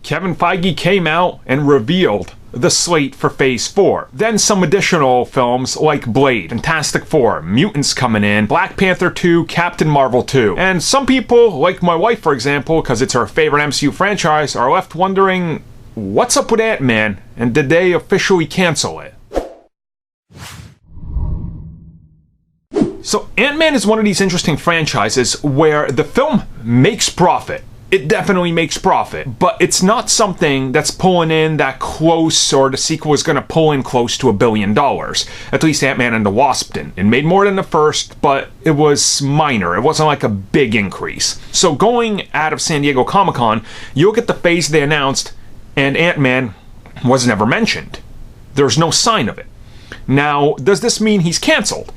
Kevin Feige came out and revealed the slate for Phase 4. Then some additional films like Blade, Fantastic Four, Mutants coming in, Black Panther 2, Captain Marvel 2. And some people, like my wife for example, because it's her favorite MCU franchise, are left wondering, what's up with Ant-Man, and did they officially cancel it? So Ant-Man is one of these interesting franchises where the film makes profit. It definitely makes profit, but it's not something that's pulling in that close, or the sequel is going to pull in close to $1 billion. At least Ant-Man and the Wasp didn't. It made more than the first, but it was minor. It wasn't like a big increase. So going out of San Diego Comic-Con, you look at the phase they announced, and Ant-Man was never mentioned. There's no sign of it. Now, does this mean he's canceled?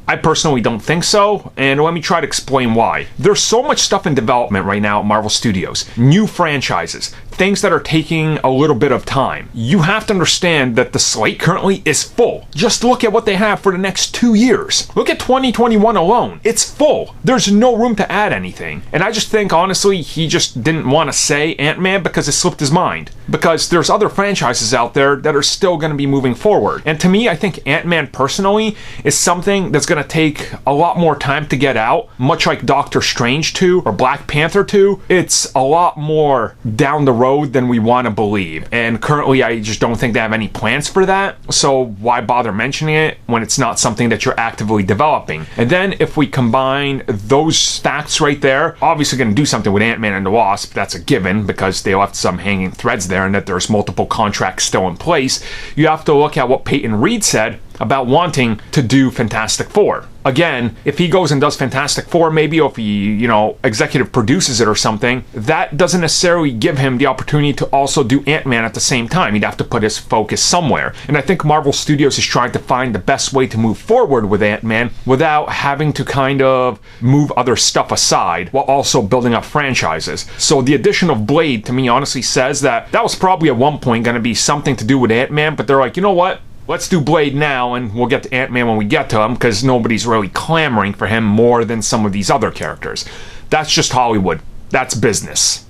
I personally don't think so, and let me try to explain why. There's so much stuff in development right now at Marvel Studios. New franchises, things that are taking a little bit of time. You have to understand that the slate currently is full. Just look at what they have for the next 2 years. Look at 2021 alone. It's full. There's no room to add anything. And I just think, honestly, he just didn't want to say Ant-Man because it slipped his mind. Because there's other franchises out there that are still going to be moving forward. And to me, I think Ant-Man personally is something that's going to take a lot more time to get out, much like Doctor Strange 2 or Black Panther 2. It's a lot more down the road than we want to believe, and currently I just don't think they have any plans for that, so why bother mentioning it when it's not something that you're actively developing? And then if we combine those facts right there, obviously going to do something with Ant-Man and the Wasp, that's a given because they left some hanging threads there and that there's multiple contracts still in place. You have to look at what Peyton Reed said about wanting to do Fantastic Four. Again, if he goes and does Fantastic Four, maybe, or if he, executive produces it or something, that doesn't necessarily give him the opportunity to also do Ant-Man at the same time. He'd have to put his focus somewhere. And I think Marvel Studios is trying to find the best way to move forward with Ant-Man without having to kind of move other stuff aside while also building up franchises. So the addition of Blade, to me, honestly says that was probably at one point going to be something to do with Ant-Man, but they're like, you know what? Let's do Blade now, and we'll get to Ant-Man when we get to him, because nobody's really clamoring for him more than some of these other characters. That's just Hollywood. That's business.